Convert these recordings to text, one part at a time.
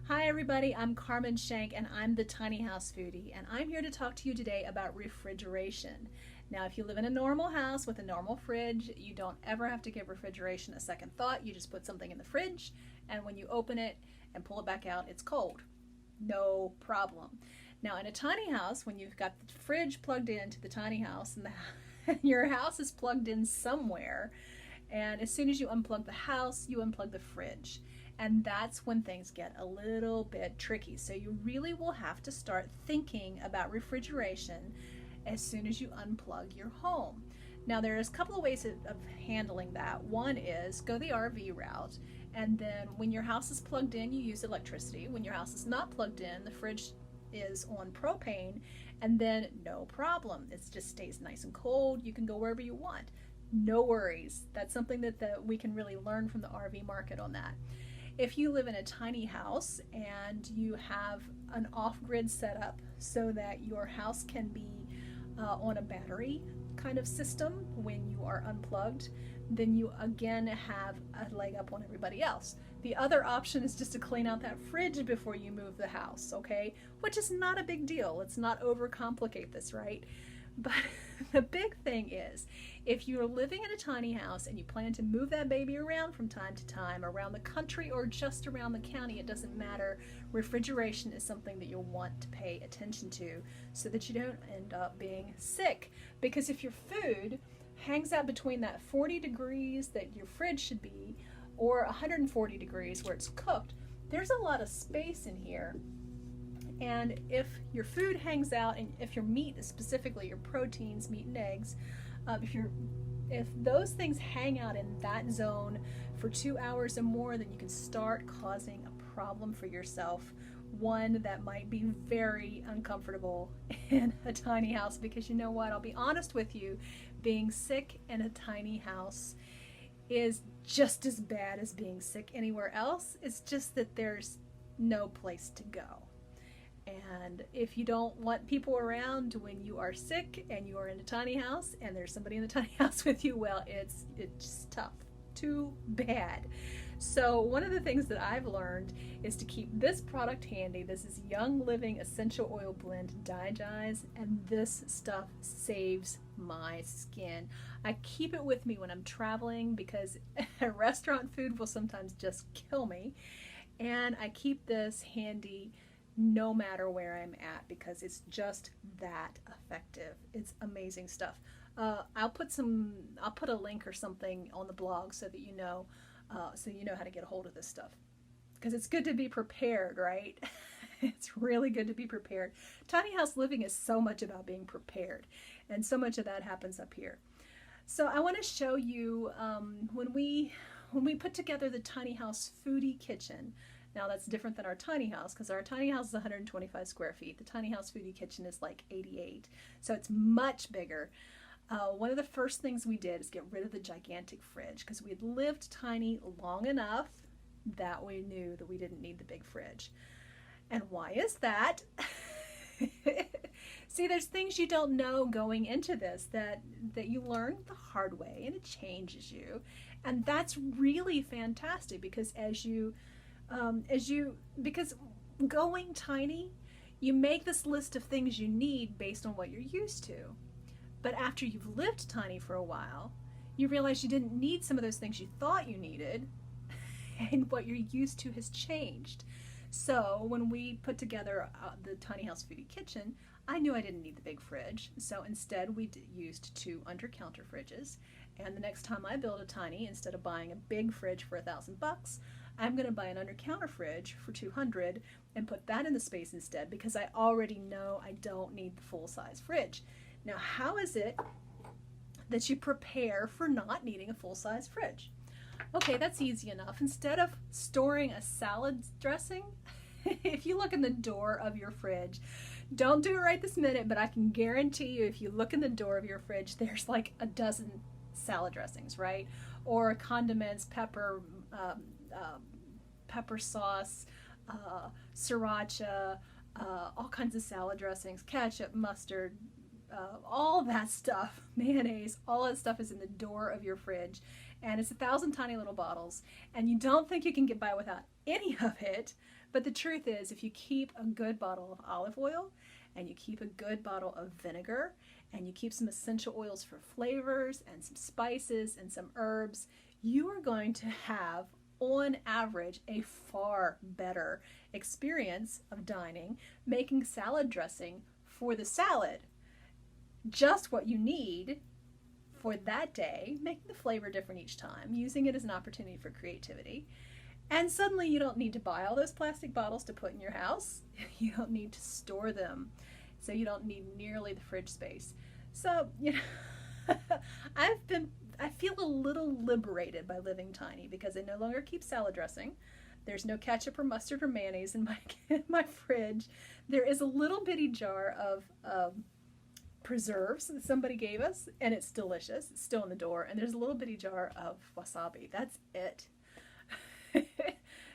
Hi everybody, I'm Carmen Shenk and I'm the Tiny House Foodie, and I'm here to talk to you today about refrigeration. Now, if you live in a normal house with a normal fridge, you don't ever have to give refrigeration a second thought. You just put something in the fridge, and when you open it and pull it back out, it's cold. No problem. Now, in a tiny house, when you've got the fridge plugged into the tiny house and your house is plugged in somewhere, and as soon as you unplug the house, you unplug the fridge. And that's when things get a little bit tricky. So you really will have to start thinking about refrigeration as soon as you unplug your home. Now, there's a couple of ways of handling that. One is go the RV route, and then when your house is plugged in, you use electricity. When your house is not plugged in, the fridge is on propane, and then no problem. It just stays nice and cold. You can go wherever you want. No worries. That's something that we can really learn from the RV market on that. If you live in a tiny house and you have an off-grid setup so that your house can be on a battery kind of system when you are unplugged, then you again have a leg up on everybody else. The other option is just to clean out that fridge before you move the house, okay? Which is not a big deal. Let's not overcomplicate this, right? But the big thing is, if you're living in a tiny house and you plan to move that baby around from time to time, around the country or just around the county, it doesn't matter. Refrigeration is something that you'll want to pay attention to so that you don't end up being sick. Because if your food hangs out between that 40 degrees that your fridge should be or 140 degrees where it's cooked, there's a lot of space in here. And if your food hangs out, and if your meat, specifically your proteins, meat and eggs, if those things hang out in that zone for 2 hours or more, then you can start causing a problem for yourself. One that might be very uncomfortable in a tiny house, because you know what? I'll be honest with you, being sick in a tiny house is just as bad as being sick anywhere else. It's just that there's no place to go. And if you don't want people around when you are sick and you are in a tiny house and there's somebody in the tiny house with you, well, it's tough. Too bad. So one of the things that I've learned is to keep this product handy. This is Young Living Essential Oil Blend Digize, and this stuff saves my skin. I keep it with me when I'm traveling because restaurant food will sometimes just kill me. And I keep this handy no matter where I'm at because it's just that effective. It's amazing stuff. I'll put a link or something on the blog so that you know how to get a hold of this stuff, because it's good to be prepared, right? It's really good to be prepared. Tiny house living is so much about being prepared, and so much of that happens up here. So I want to show you when we put together the Tiny House Foodie kitchen. Now that's different than our tiny house, because our tiny house is 125 square feet. The Tiny House Foodie kitchen is like 88, so it's much bigger. One of the first things we did is get rid of the gigantic fridge, because we had lived tiny long enough that we knew that we didn't need the big fridge. And why is that? See, there's things you don't know going into this that you learn the hard way, and it changes you. And that's really fantastic, because because going tiny, you make this list of things you need based on what you're used to. But after you've lived tiny for a while, you realize you didn't need some of those things you thought you needed, and what you're used to has changed. So when we put together the Tiny House Foodie kitchen, I knew I didn't need the big fridge. So instead we used 2 undercounter fridges. And the next time I build a tiny, instead of buying a big fridge for $1,000, I'm going to buy an undercounter fridge for $200 and put that in the space instead, because I already know I don't need the full-size fridge. Now, how is it that you prepare for not needing a full-size fridge? Okay, that's easy enough. Instead of storing a salad dressing, if you look in the door of your fridge, don't do it right this minute, but I can guarantee you if you look in the door of your fridge, there's like a dozen salad dressings, right? Or condiments, pepper sauce, sriracha, all kinds of salad dressings, ketchup, mustard, all that stuff, mayonnaise, all that stuff is in the door of your fridge, and it's 1,000 tiny little bottles, and you don't think you can get by without any of it, But the truth is, if you keep a good bottle of olive oil and you keep a good bottle of vinegar and you keep some essential oils for flavors and some spices and some herbs, you are going to have, on average, a far better experience of dining, making salad dressing for the salad just what you need for that day, making the flavor different each time, using it as an opportunity for creativity. And suddenly you don't need to buy all those plastic bottles to put in your house. You don't need to store them. So you don't need nearly the fridge space. So, you know, I feel a little liberated by living tiny because I no longer keep salad dressing. There's no ketchup or mustard or mayonnaise in my fridge. There is a little bitty jar of preserves that somebody gave us, and it's delicious. It's still in the door, and there's a little bitty jar of wasabi. That's it.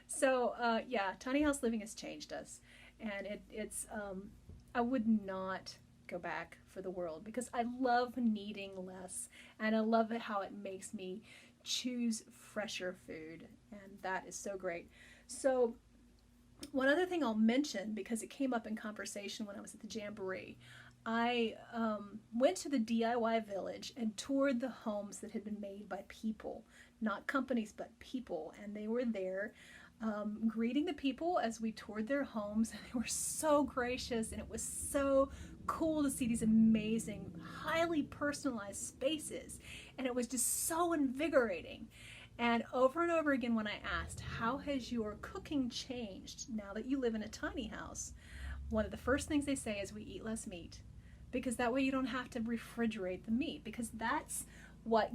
So yeah, tiny house living has changed us, and it's I would not go back for the world because I love needing less, and I love how it makes me choose fresher food, and that is so great. So one other thing I'll mention, because it came up in conversation when I was at the Jamboree, I went to the DIY village and toured the homes that had been made by people, not companies, but people. And they were there greeting the people as we toured their homes. And they were so gracious, and it was so cool to see these amazing, highly personalized spaces. And it was just so invigorating. And over again, when I asked, how has your cooking changed now that you live in a tiny house? One of the first things they say is we eat less meat, because that way you don't have to refrigerate the meat, because that's what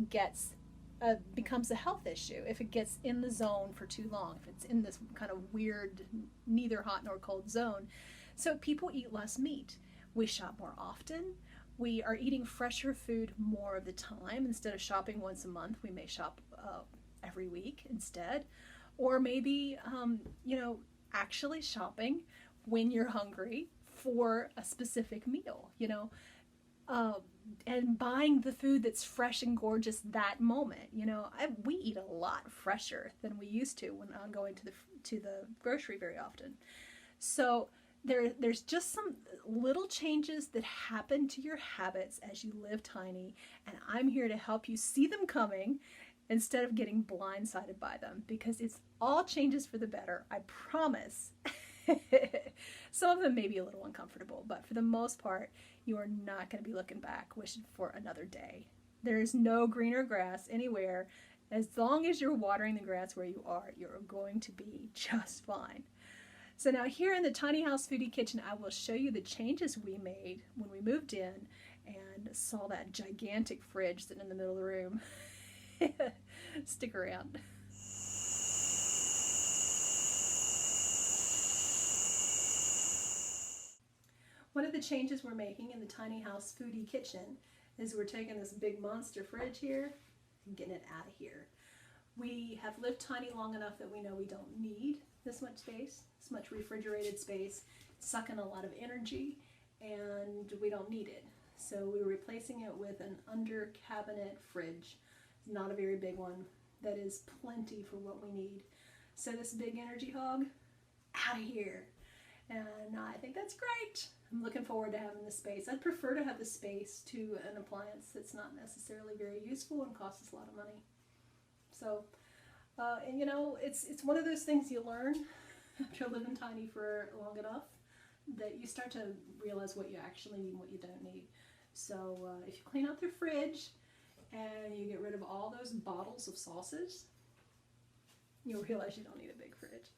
becomes a health issue if it gets in the zone for too long, if it's in this kind of weird, neither hot nor cold zone. So people eat less meat. We shop more often. We are eating fresher food more of the time. Instead of shopping once a month, we may shop every week instead. Or maybe, actually shopping when you're hungry for a specific meal, and buying the food that's fresh and gorgeous that moment. We eat a lot fresher than we used to when I'm going to the grocery very often. So there's just some little changes that happen to your habits as you live tiny, and I'm here to help you see them coming instead of getting blindsided by them, because it's all changes for the better, I promise. Some of them may be a little uncomfortable, but for the most part, you are not going to be looking back wishing for another day. There is no greener grass anywhere. As long as you're watering the grass where you are, you're going to be just fine. So now here in the Tiny House Foodie kitchen, I will show you the changes we made when we moved in and saw that gigantic fridge sitting in the middle of the room. Stick around. One of the changes we're making in the Tiny House Foodie kitchen is we're taking this big monster fridge here and getting it out of here. We have lived tiny long enough that we know we don't need this much space, this much refrigerated space. It's sucking a lot of energy, and we don't need it. So we're replacing it with an under cabinet fridge. It's not a very big one. That is plenty for what we need. So this big energy hog, out of here. And I think that's great. I'm looking forward to having the space. I'd prefer to have the space to an appliance that's not necessarily very useful and costs us a lot of money. So, it's one of those things you learn after living tiny for long enough that you start to realize what you actually need and what you don't need. So if you clean out the fridge and you get rid of all those bottles of sauces, you'll realize you don't need a big fridge.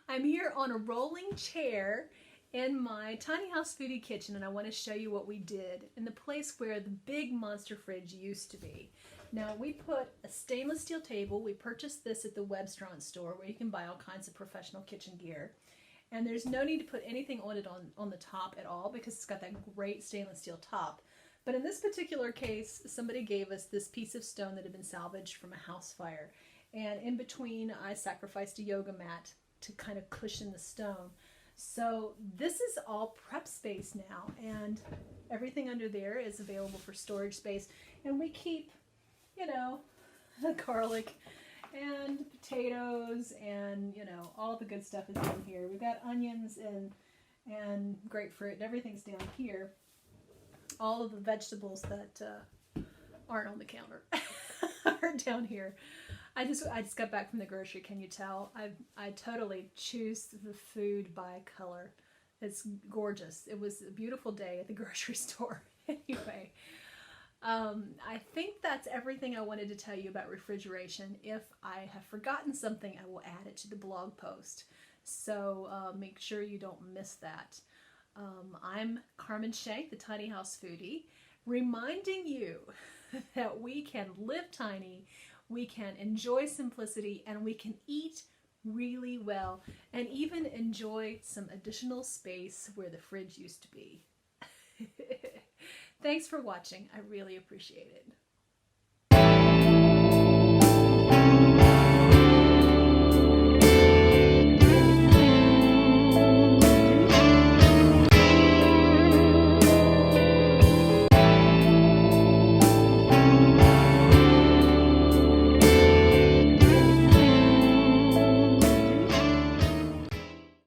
I'm here on a rolling chair in my Tiny House Foodie kitchen, and I want to show you what we did in the place where the big monster fridge used to be. Now, we put a stainless steel table. We purchased this at the Webstron store where you can buy all kinds of professional kitchen gear. And there's no need to put anything on it on the top at all because it's got that great stainless steel top. But in this particular case, somebody gave us this piece of stone that had been salvaged from a house fire. And in between, I sacrificed a yoga mat to kind of cushion the stone. So this is all prep space now, and everything under there is available for storage space. And we keep, you know, garlic and potatoes and, you know, all the good stuff is in here. We've got onions and grapefruit and everything's down here. All of the vegetables that aren't on the counter are down here. I just got back from the grocery. Can you tell? I totally choose the food by color. It's gorgeous. It was a beautiful day at the grocery store. Anyway, I think that's everything I wanted to tell you about refrigeration. If I have forgotten something, I will add it to the blog post. So make sure you don't miss that. I'm Carmen Shenk, the Tiny House Foodie, reminding you that we can live tiny, we can enjoy simplicity, and we can eat really well, and even enjoy some additional space where the fridge used to be. Thanks for watching. I really appreciate it.